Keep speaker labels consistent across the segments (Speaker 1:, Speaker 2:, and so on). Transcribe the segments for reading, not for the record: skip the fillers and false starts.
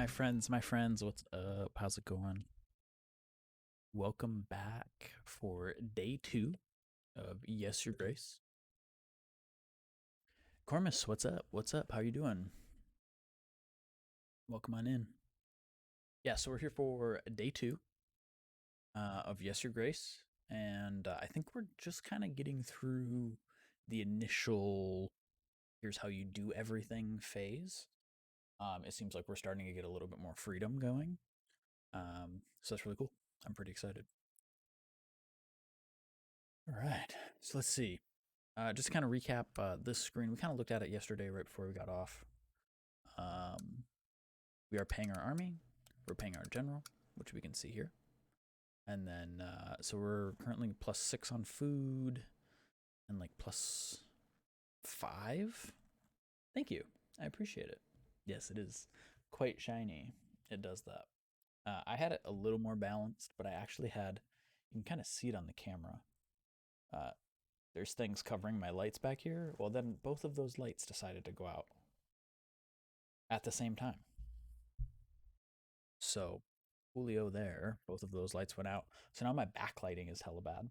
Speaker 1: my friends, what's up? How's it going? Welcome back for day two of Yes, Your Grace. Cormus, what's up? What's up? How you doing? Welcome on in. Yeah, so we're here for day two of Yes, Your Grace, and I think we're just kind of getting through the initial here's how you do everything phase. It seems like we're starting to get a little bit more freedom going, so that's really cool. I'm pretty excited. All right, so let's see. Just to kind of recap this screen, we kind of looked at it yesterday right before we got off. Um, we are paying our army, we're paying our general, which we can see here. And then, so we're currently +6 on food and like +5. Thank you. I appreciate it. Yes, it is quite shiny. It does that. I had it a little more balanced, but I actually had, you can kind of see it on the camera. Uh, there's things covering my lights back here. Well, then both of those lights decided to go out at the same time. So, Julio there, both of those lights went out. So now my backlighting is hella bad.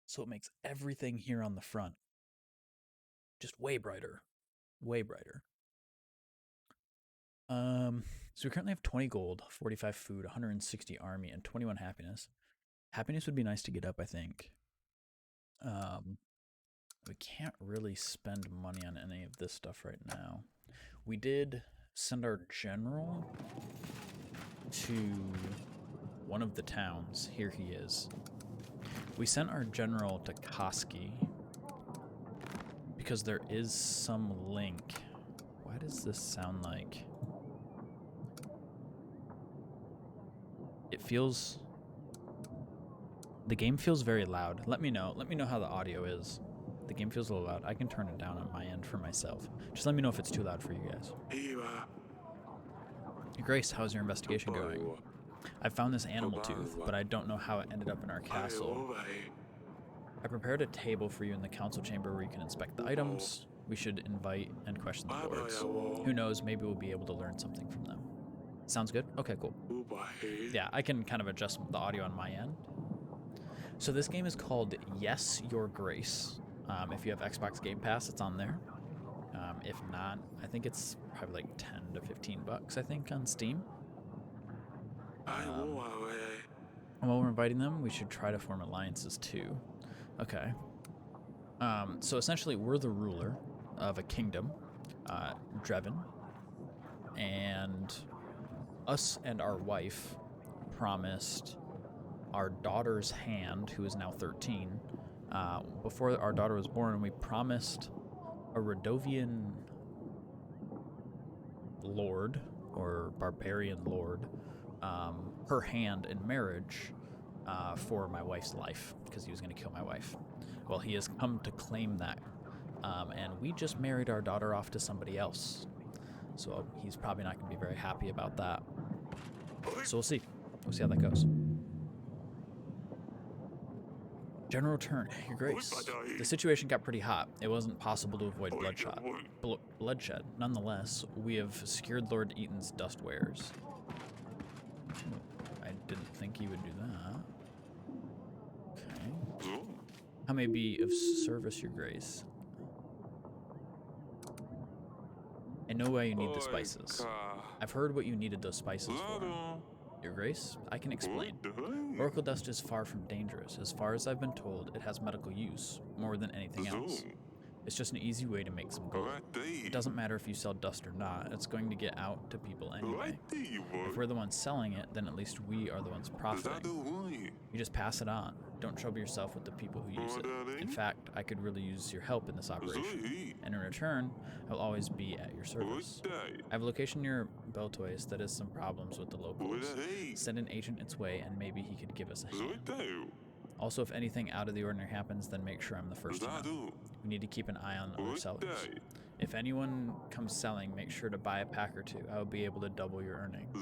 Speaker 1: So it makes everything here on the front just way brighter. Way brighter. So we currently have 20 gold, 45 food, 160 army, and 21 happiness. Happiness would be nice to get up, I think. We can't really spend money on any of this stuff right now. We did send our general to one of the towns. Here he is. We sent our general to Koski because there is some link. Why does this sound like... It feels... The game feels very loud. Let me know. Let me know how the audio is. The game feels a little loud. I can turn it down on my end for myself. Just let me know if it's too loud for you guys. Grace, how's your investigation going? I found this animal tooth, but I don't know how it ended up in our castle. I prepared a table for you in the council chamber where you can inspect the items. We should invite and question the lords. Who knows, maybe we'll be able to learn something from them. Sounds good? Okay, cool. Yeah, I can kind of adjust the audio on my end. So this game is called Yes, Your Grace. If you have Xbox Game Pass, it's on there. If not, I think it's probably like 10 to 15 bucks, I think, on Steam. While we're inviting them, we should try to form alliances too. Okay. So essentially, we're the ruler of a kingdom, Drevin, and us and our wife promised our daughter's hand, who is now 13. Before our daughter was born, we promised a Radovian lord, or barbarian lord, her hand in marriage for my wife's life, because he was going to kill my wife. Well, he has come to claim that, and we just married our daughter off to somebody else. So he's probably not going to be very happy about that. So we'll see. We'll see how that goes. General Turn, Your Grace. The situation got pretty hot. It wasn't possible to avoid bloodshed. Nonetheless, we have secured Lord Eaton's dust wares. I didn't think he would do that. Okay. How may be of service, Your Grace? I know why you need the spices. I've heard what you needed those spices for. Your Grace, I can explain. Oracle dust is far from dangerous. As far as I've been told, it has medical use, more than anything else. It's just an easy way to make some gold. It doesn't matter if you sell dust or not, it's going to get out to people anyway. If we're the ones selling it, then at least we are the ones profiting. You just pass it on. Don't trouble yourself with the people who use it. In fact, I could really use your help in this operation. And in return, I'll always be at your service. I have a location near Beltois that has some problems with the locals. Send an agent its way and maybe he could give us a hand. Also, if anything out of the ordinary happens, then make sure I'm the first to know. We need to keep an eye on other sellers. If anyone comes selling, make sure to buy a pack or two. I will be able to double your earnings.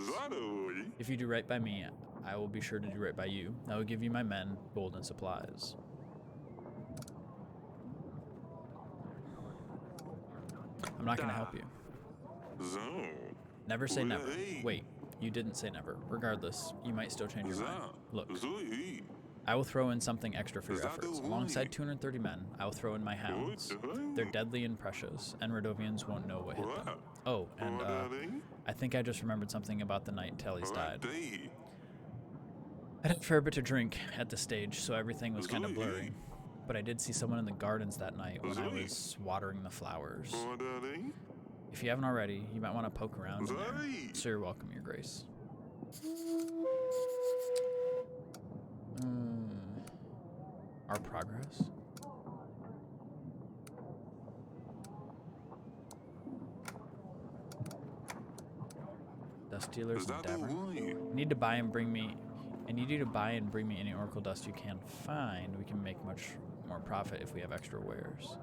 Speaker 1: If you do right by me, I will be sure to do right by you. I will give you my men, gold, and supplies. I'm not going to help you. Never say never. Wait, you didn't say never. Regardless, you might still change your mind. Look, I will throw in something extra for your efforts. Alongside 230 men, I will throw in my hounds. They're deadly and precious, and Radovians won't know what hit them. Oh, and I think I just remembered something about the night Tally's died. I had a fair bit to drink at this stage, so everything was kind of blurry. But I did see someone in the gardens that night when I was watering the flowers. If you haven't already, you might want to poke around in there. So you're welcome, Your Grace. Our progress? Dust dealers and Davern. I need you to buy and bring me any Oracle dust you can find. We can make much more profit if we have extra wares.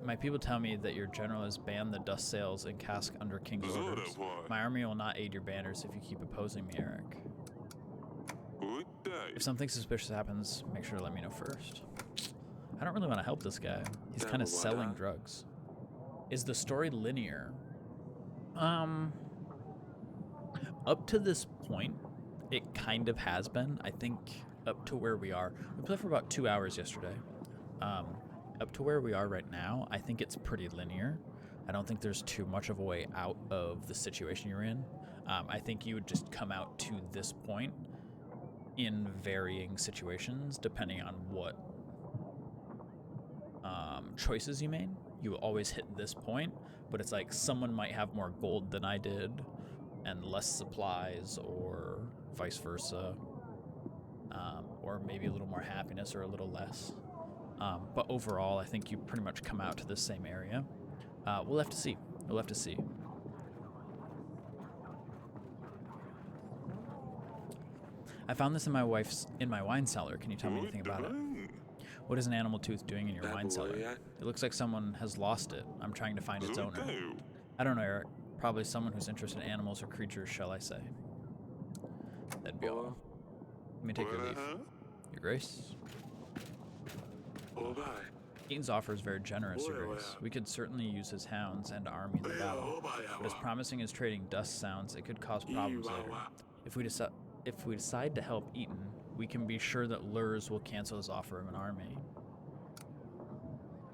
Speaker 1: My people tell me that your general has banned the dust sales in Kask under King's orders. My army will not aid your banners if you keep opposing me, Eric. If something suspicious happens, make sure to let me know first. I don't really want to help this guy. He's kind of selling drugs. Is the story linear? Up to this point, it kind of has been. I think up to where we are. We played for about 2 hours yesterday. Up to where we are right now, I think it's pretty linear. I don't think there's too much of a way out of the situation you're in. I think you would just come out to this point in varying situations, depending on what choices you made. You will always hit this point, but it's like someone might have more gold than I did and less supplies, or vice versa, or maybe a little more happiness or a little less. But overall, I think you pretty much come out to the same area. We'll have to see. We'll have to see. I found this in my wine cellar. Can you tell me anything about it? What is an animal tooth doing in your wine cellar? It looks like someone has lost it. I'm trying to find its owner. I don't know, Eric. Probably someone who's interested in animals or creatures, shall I say. That'd be all. Let me take your leave. Your Grace? Eaton's offer is very generous, Your Grace. We could certainly use his hounds and army in the battle. But as promising as trading dust sounds, it could cause problems later. If we decide to help Eaton, we can be sure that Lurs will cancel his offer of an army.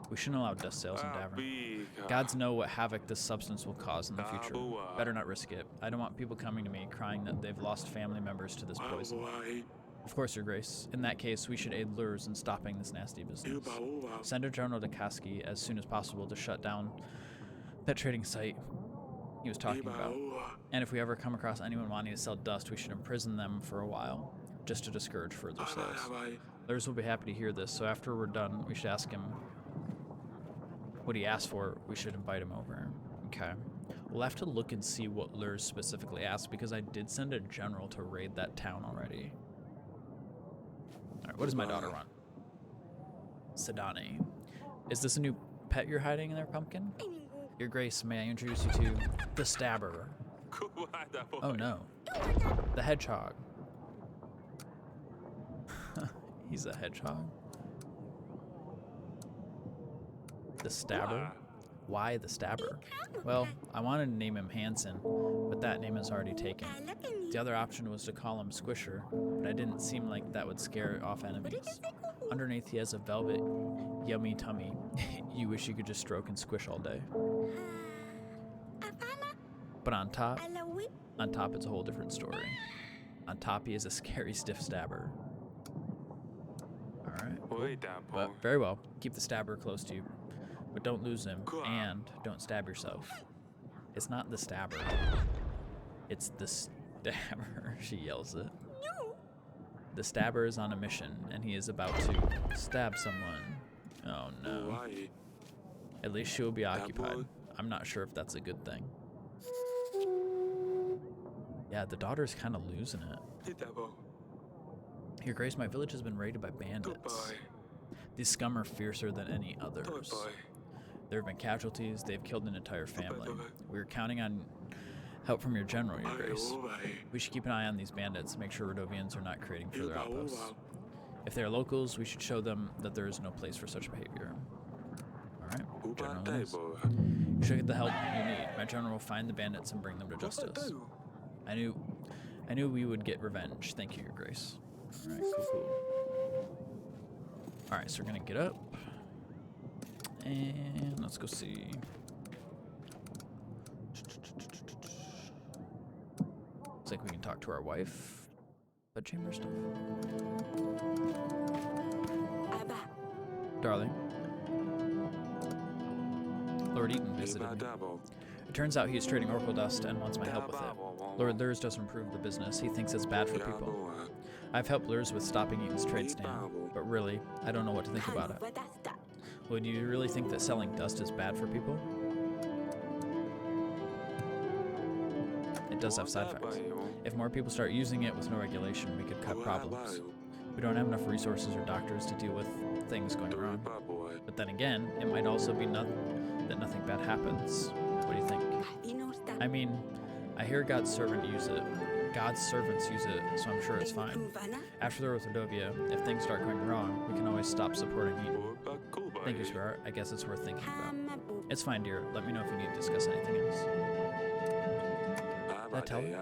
Speaker 1: We shouldn't allow dust sales in Davern. Gods know what havoc this substance will cause in the future. Better not risk it. I don't want people coming to me crying that they've lost family members to this poison. Of course, Your Grace. In that case, we should aid Lurs in stopping this nasty business. Send a general to Kaski as soon as possible to shut down that trading site he was talking about. And if we ever come across anyone wanting to sell dust, we should imprison them for a while, just to discourage further sales. Lurs will be happy to hear this, so after we're done, we should ask him what he asked for. We should invite him over. Okay. We'll have to look and see what Lurs specifically asked, because I did send a general to raid that town already. Alright, what does my daughter want? Sedani. Is this a new pet you're hiding in there, Pumpkin? Your Grace, may I introduce you to the Stabber? Oh no. The Hedgehog. He's a hedgehog? The Stabber? Why the Stabber? Well, I wanted to name him Hanson, but that name is already taken. The other option was to call him Squisher, but I didn't seem like that would scare off enemies. Underneath he has a velvet, yummy tummy. You wish you could just stroke and squish all day. But on top it's a whole different story. On top he is a scary stiff stabber. Alright. But very well. Keep the Stabber close to you. But don't lose him, and don't stab yourself. It's not the Stabber. It's the Stabber, she yells it. The Stabber is on a mission, and he is about to stab someone. Oh no. At least she will be occupied. I'm not sure if that's a good thing. Yeah, the daughter's kind of losing it. Your Grace, my village has been raided by bandits. These scum are fiercer than any others. There have been casualties. They've killed an entire family. We're counting on help from your general, Your Grace. We should keep an eye on these bandits, make sure Radovians are not creating further outposts. If they are locals, we should show them that there is no place for such behavior. Alright. General is. You should get the help you need. My general will find the bandits and bring them to justice. I knew we would get revenge. Thank you, Your Grace. Alright, cool. Alright, so we're gonna get up. And let's go see. Looks like we can talk to our wife. Bedchamber stuff. Darling. Lord Eaton visited me. It turns out he is trading Oracle dust and wants my help with it. Lord Lurs doesn't approve the business. He thinks it's bad for people. I've helped Lurs with stopping Eaton's trade stand, but really, I don't know what to think about it. Would you really think that selling dust is bad for people? It does have side effects. If more people start using it with no regulation, we could cut problems. We don't have enough resources or doctors to deal with things going wrong. But then again, it might also be that nothing bad happens. What do you think? I mean, I hear God's servants use it, so I'm sure it's fine. After the Orthodovia, if things start going wrong, we can always stop supporting Eaton. Thank you, sweetheart. I guess it's worth thinking about. It's fine, dear. Let me know if you need to discuss anything else. Did I tell you?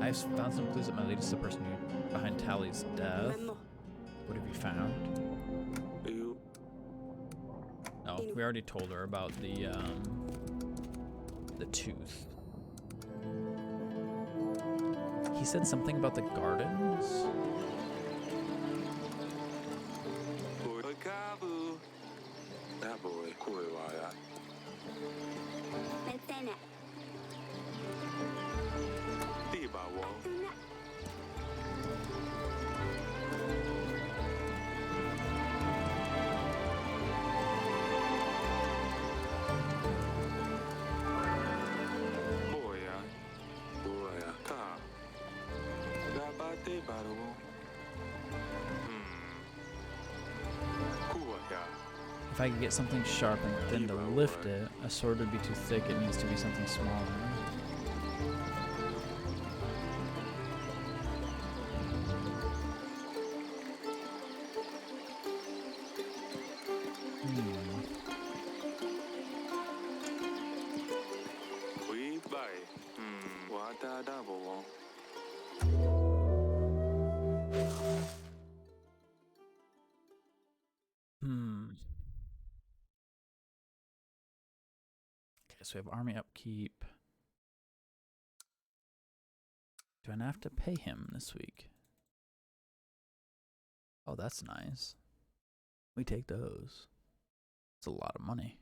Speaker 1: I have found some clues that my lady's the person behind Tally's death. What have you found? No, we already told her about the tooth. He said something about the gardens? If I could get something sharp and thin to lift it, a sword would be too thick, it needs to be something smaller. So we have army upkeep. Do I have to pay him this week? Oh, that's nice. We take those. It's a lot of money.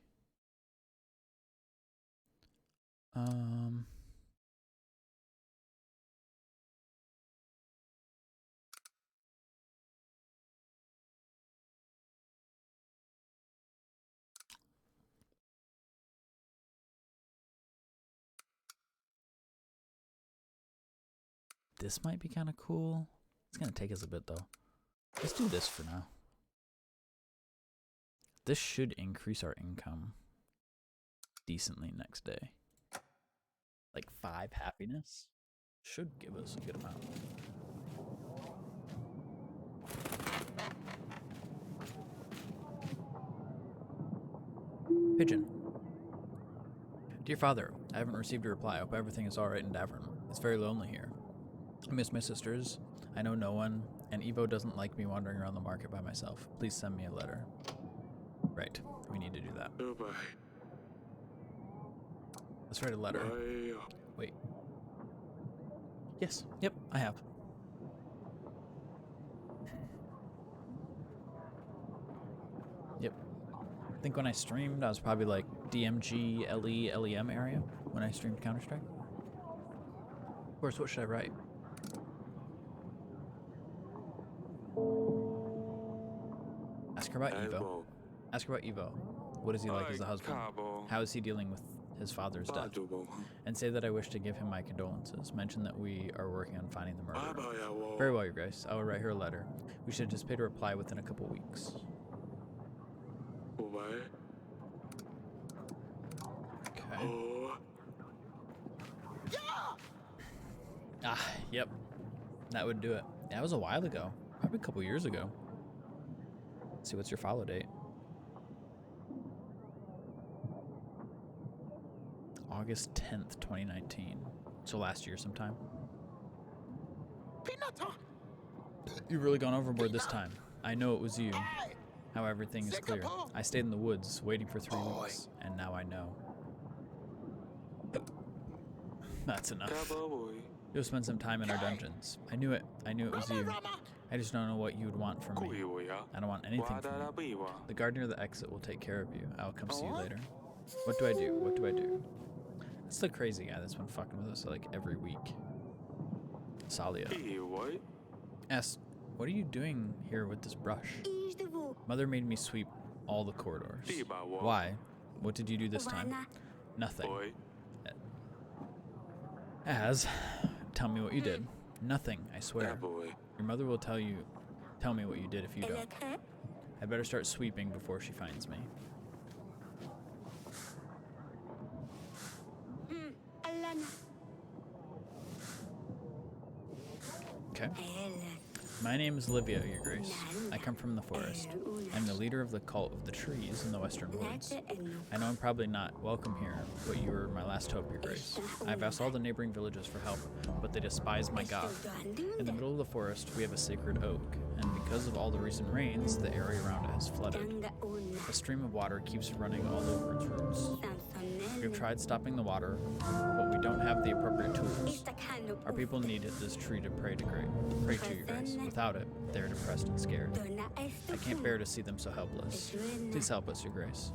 Speaker 1: This might be kind of cool. It's going to take us a bit, though. Let's do this for now. This should increase our income decently next day. Like 5 happiness should give us a good amount. Pigeon. Dear Father, I haven't received a reply. I hope everything is alright in Davern. It's very lonely here. I miss my sisters. I know no one, and Evo doesn't like me wandering around the market by myself. Please send me a letter. Right, we need to do that. Let's write a letter. Wait. Yes, yep, I have. Yep. I think when I streamed, I was probably like DMG, LE, LEM area when I streamed Counter-Strike. Of course, what should I write? Ask her about Evo. Ask her about Evo. What is he like as a husband? How is he dealing with his father's death? And say that I wish to give him my condolences. Mention that we are working on finding the murderer. Very well, Your Grace. I will write her a letter. We should anticipate a reply within a couple weeks. Okay. Ah, yep. That would do it. That was a while ago. Probably a couple years ago. Let's see, what's your follow date? August 10th, 2019. So last year sometime. You've really gone overboard this time. I know it was you. How everything is clear. I stayed in the woods, waiting for 3 weeks, and now I know. That's enough. You'll spend some time in our dungeons. I knew it was you. I just don't know what you would want from me. I don't want anything from you. The gardener of the exit will take care of you. I'll come see you later. What do I do? What do I do? That's the crazy guy that's been fucking with us like every week. Salia. S, what are you doing here with this brush? Mother made me sweep all the corridors. Why? What did you do this time? Nothing. As, tell me what you did. Nothing, I swear. Your mother will tell me what you did if you don't. I better start sweeping before she finds me. Okay. My name is Livia, Your Grace. I come from the forest. I'm the leader of the cult of the trees in the western woods. I know I'm probably not welcome here, but you were my last hope, Your Grace. I've asked all the neighboring villages for help, but they despise my god. In the middle of the forest, we have a sacred oak, and because of all the recent rains, the area around it has flooded. A stream of water keeps running all over its roots. We've tried stopping the water, but we don't have the appropriate tools. Our people need this tree to pray to, Your Grace. Without it, they are depressed and scared. I can't bear to see them so helpless. Please help us, Your Grace.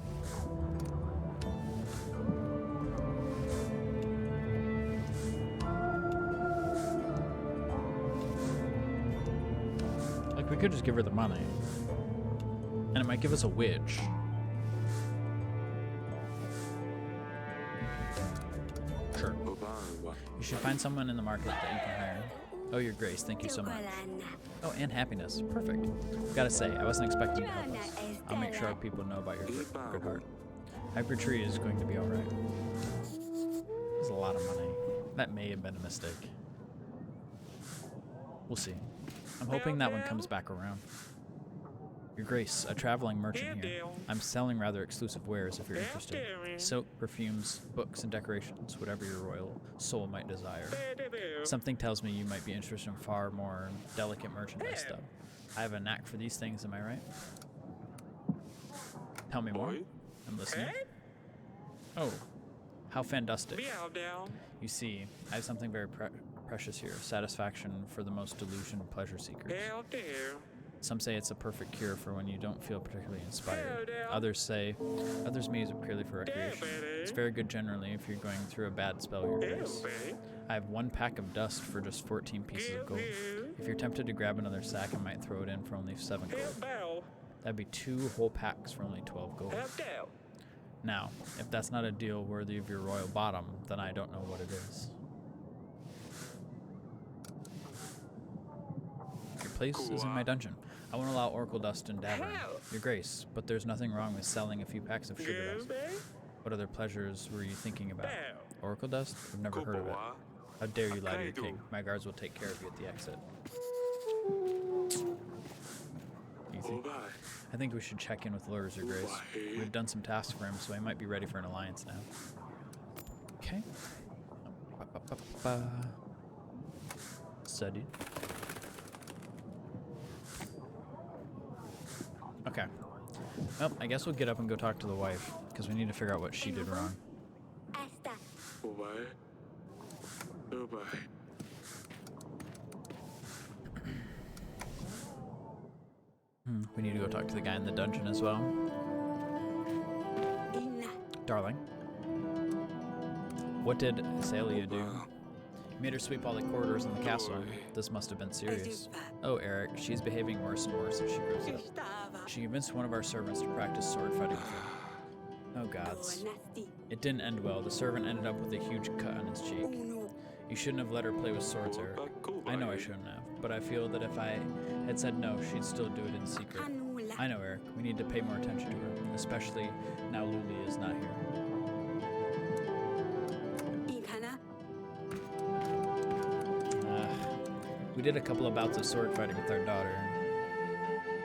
Speaker 1: Like, we could just give her the money. And it might give us a witch. Sure. You should find someone in the market that you can hire. Oh, Your Grace, thank you so much. Oh, and happiness. Perfect. Gotta say, I wasn't expecting you to help us. I'll make sure our people know about your good heart. Hyper Tree is going to be alright. There's a lot of money. That may have been a mistake. We'll see. I'm hoping that one comes back around. Your Grace, a traveling merchant here. I'm selling rather exclusive wares if you're interested. Soap, perfumes, books, and decorations, whatever your royal soul might desire. Something tells me you might be interested in far more delicate merchandise stuff. I have a knack for these things, am I right? Tell me more. I'm listening. Oh, how fantastic. You see, I have something very precious here. Satisfaction for the most delusioned pleasure seekers. Some say it's a perfect cure for when you don't feel particularly inspired. Others may use it purely for recreation. It's very good generally if you're going through a bad spell, Your Grace. I have 1 pack of dust for just 14 pieces of gold. If you're tempted to grab another sack, I might throw it in for only 7 gold. That'd be 2 whole packs for only 12 gold. Now, if that's not a deal worthy of your royal bottom, then I don't know what it is. Your place is in my dungeon. I won't allow Oracle dust and Davern. Your Grace, but there's nothing wrong with selling a few packs of sugar dust. What other pleasures were you thinking about? Oracle dust? I've never heard of it. How dare you lie to your king? My guards will take care of you at the exit. Easy. I think we should check in with Lurs, Your Grace. We've done some tasks for him, so he might be ready for an alliance now. Okay. Studied. Okay. Well, I guess we'll get up and go talk to the wife, because we need to figure out what she did wrong. We need to go talk to the guy in the dungeon as well. Darling. What did Salia do? You made her sweep all the corridors in the castle. This must have been serious. Oh, Eric, she's behaving worse and worse as she grows up. She convinced one of our servants to practice sword fighting with her. Oh gods. It didn't end well. The servant ended up with a huge cut on his cheek. You shouldn't have let her play with swords, Eric. I know I shouldn't have, but I feel that if I had said no, she'd still do it in secret. I know, Eric. We need to pay more attention to her, especially now Luli is not here. We did a couple of bouts of sword fighting with our daughter.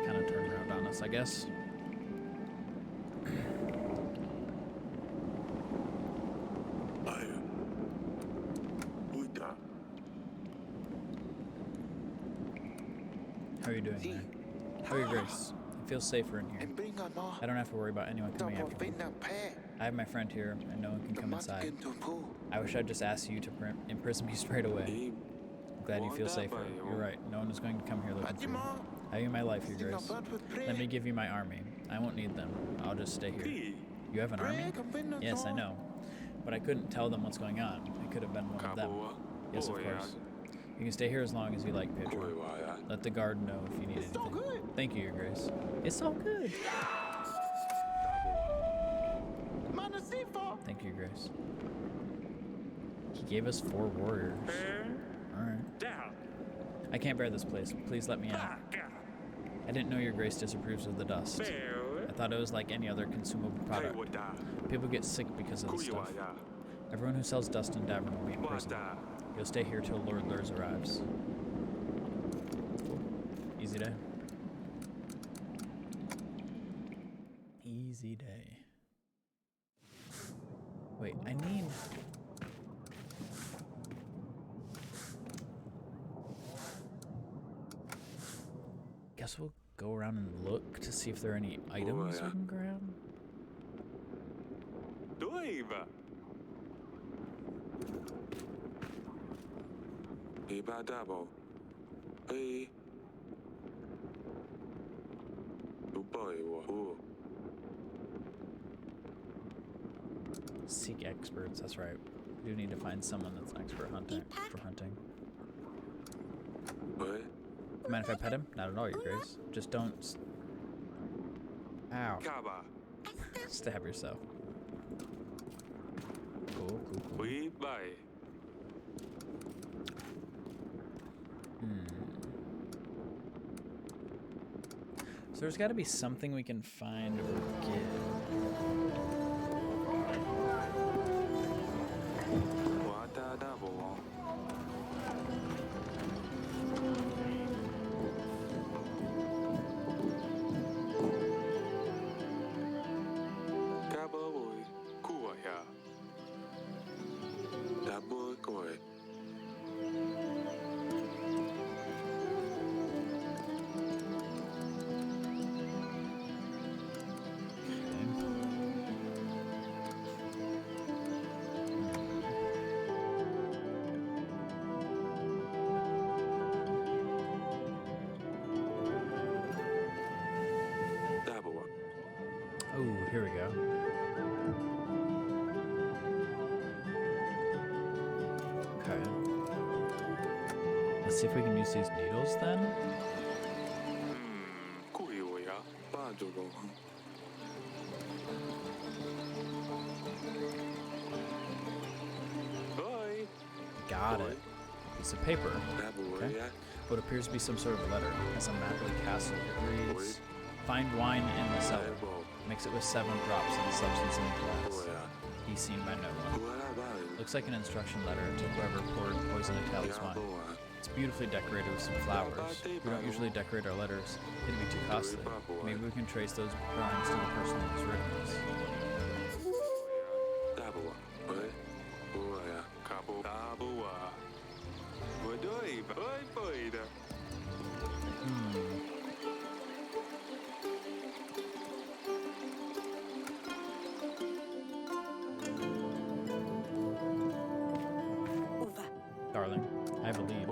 Speaker 1: Kind of turned around on us, I guess. How are you doing there? How are you, Grace? It feels safer in here. I don't have to worry about anyone coming after me. I have my friend here, and no one can come inside. I wish I'd just asked you to imprison me straight away. I'm glad you feel safer. You're right. No one is going to come here looking for you. How are you, my life, Your Grace? Let me give you my army. I won't need them. I'll just stay here. You have an army? Yes, I know. But I couldn't tell them what's going on. I could have been one of them. Yes, of course. You can stay here as long as you like, Pedro. Let the guard know if you need anything. Thank you, Your Grace. It's all good. Thank you, Your Grace. He gave us 4 warriors. Alright. I can't bear this place. Please let me out. I didn't know Your Grace disapproves of the dust. I thought it was like any other consumable product. People get sick because of the stuff. Everyone who sells dust in Davern will be in prison. You'll stay here till Lord Lurs arrives. Easy day. Easy day. Wait, I need... Guess we'll go around and look to see if there are any items we can grab. Seek experts, that's right. We do need to find someone that's an expert for hunting. Mind if I pet him? Not at all, Your Grace. Just don't... Ow. Stab yourself. Cool. So there's got to be something we can find or get. Oh, here we go. Okay. Let's see if we can use these needles then. Got it. Piece of paper. Okay. What appears to be some sort of letter. Has a map of the castle. It reads, "Find wine in the cellar. Mix it with 7 drops of the substance in the glass. Be seen by no one." Looks like an instruction letter to whoever poured poison into Tally's wine. It's beautifully decorated with some flowers. We don't usually decorate our letters. It'd be too costly. Maybe we can trace those drawings to the person who's written this. Darling, I have a lead.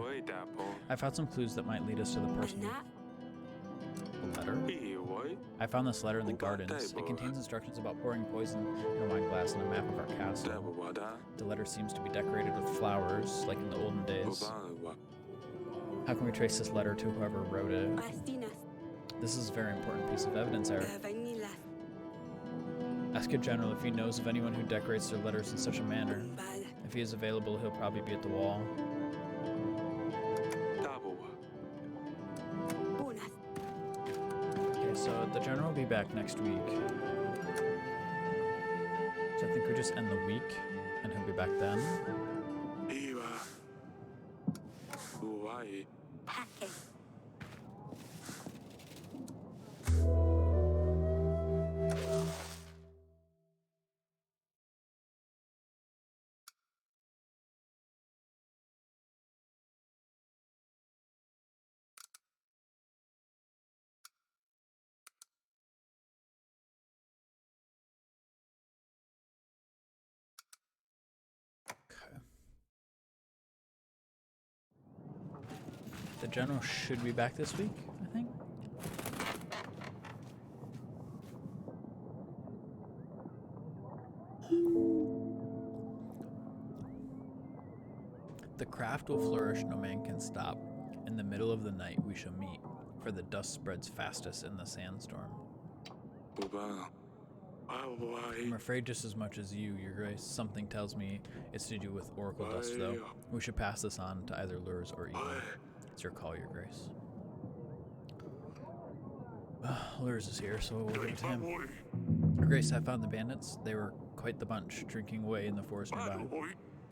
Speaker 1: I found some clues that might lead us to the person. The letter? I found this letter in the gardens. It contains instructions about pouring poison in a wine glass and a map of our castle. The letter seems to be decorated with flowers, like in the olden days. How can we trace this letter to whoever wrote it? This is a very important piece of evidence, Eric. Ask a general if he knows of anyone who decorates their letters in such a manner. If he is available, he'll probably be at the wall. Okay, so the general will be back next week. So I think we just end the week, and he'll be back then. general should be back this week, I think. The craft will flourish, no man can stop. In the middle of the night we shall meet, for the dust spreads fastest in the sandstorm. I'm afraid just as much as you, Your Grace. Something tells me it's to do with oracle dust, though. We should pass this on to either Lurs or Evil. It's your call, Your Grace. Lurs is here, so we'll give it to him. Your Grace, I found the bandits. They were quite the bunch, drinking away in the forest nearby.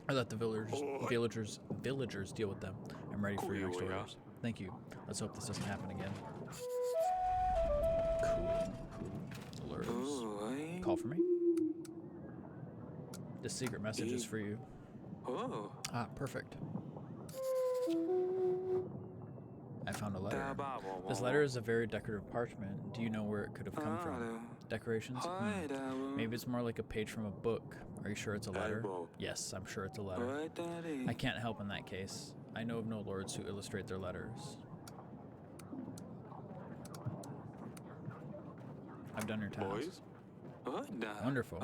Speaker 1: I let the villagers deal with them. I'm ready for your next orders. Thank you. Let's hope this doesn't happen again. Cool. Lurs. Call for me? This secret message is for you. Ah, perfect. I found a letter. This letter is a very decorative parchment. Do you know where it could have come from? Decorations? Maybe it's more like a page from a book. Are you sure it's a letter? Yes, I'm sure it's a letter. I can't help in that case. I know of no lords who illustrate their letters. I've done your task. Wonderful.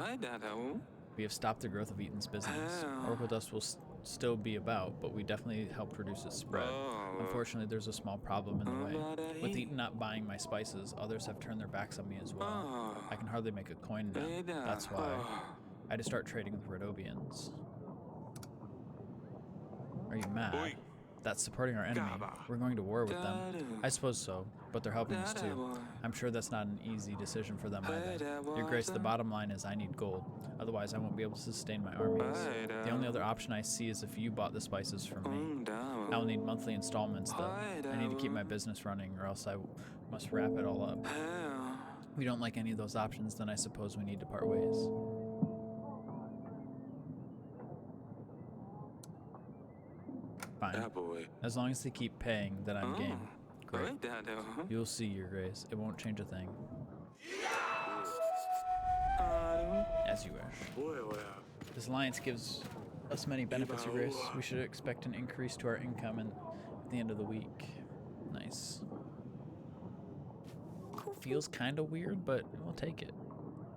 Speaker 1: We have stopped the growth of Eaton's business. Oracle dust will still be about, but we definitely helped reduce its spread. Unfortunately, there's a small problem in the way. With Eaton not buying my spices, others have turned their backs on me as well. I can hardly make a coin now. That's why I had to start trading with Rhodovians. Are you mad? That's supporting our enemy. We're going to war with them. I suppose so, but they're helping us too. I'm sure that's not an easy decision for them either. Your Grace, the bottom line is I need gold. Otherwise, I won't be able to sustain my armies. The only other option I see is if you bought the spices from me. I'll need monthly installments, though. I need to keep my business running, or else I must wrap it all up. If we don't like any of those options, then I suppose we need to part ways. Fine. As long as they keep paying, then I'm game. Great. You'll see, Your Grace. It won't change a thing. As you wish. This alliance gives us many benefits, Your Grace. We should expect an increase to our income at the end of the week. Nice. Feels kind of weird, but we'll take it.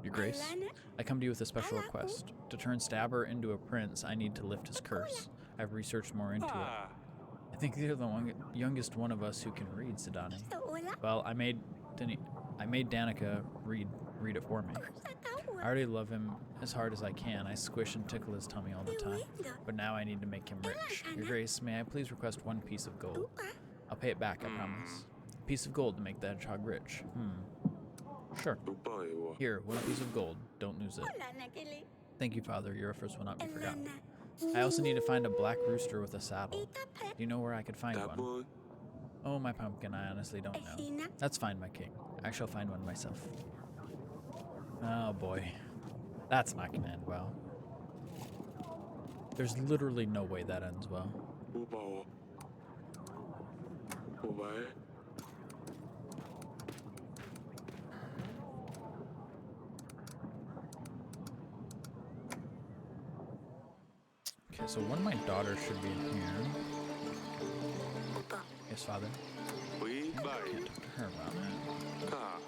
Speaker 1: Your Grace, I come to you with a special request. To turn Stabber into a prince, I need to lift his curse. I've researched more into it. I think you're the youngest one of us who can read, Sidani. Well, I made Danica read it for me. I already love him as hard as I can. I squish and tickle his tummy all the time. But now I need to make him rich. Your Grace, may I please request one piece of gold? I'll pay it back, I promise. A piece of gold to make the hedgehog rich. Sure. Here, one piece of gold. Don't lose it. Thank you, Father. Your efforts will not be forgotten. I also need to find a black rooster with a saddle. Do you know where I could find one? Oh, my pumpkin, I honestly don't know. That's fine, my king. I shall find one myself. Oh boy. That's not gonna end well. There's literally no way that ends well. Okay, so one of my daughters should be in here. Yes, Father. Can't talk to her about that.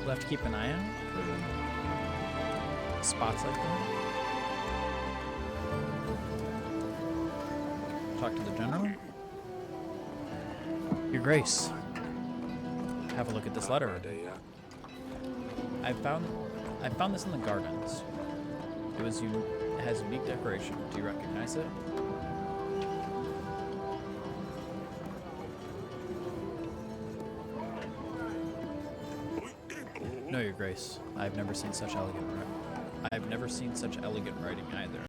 Speaker 1: We'll have to keep an eye out for spots like that. Talk to the general. Your Grace. Have a look at this letter. I found this in the gardens. It has unique decoration. Do you recognize it? No, Your Grace. I've never seen such elegant writing either.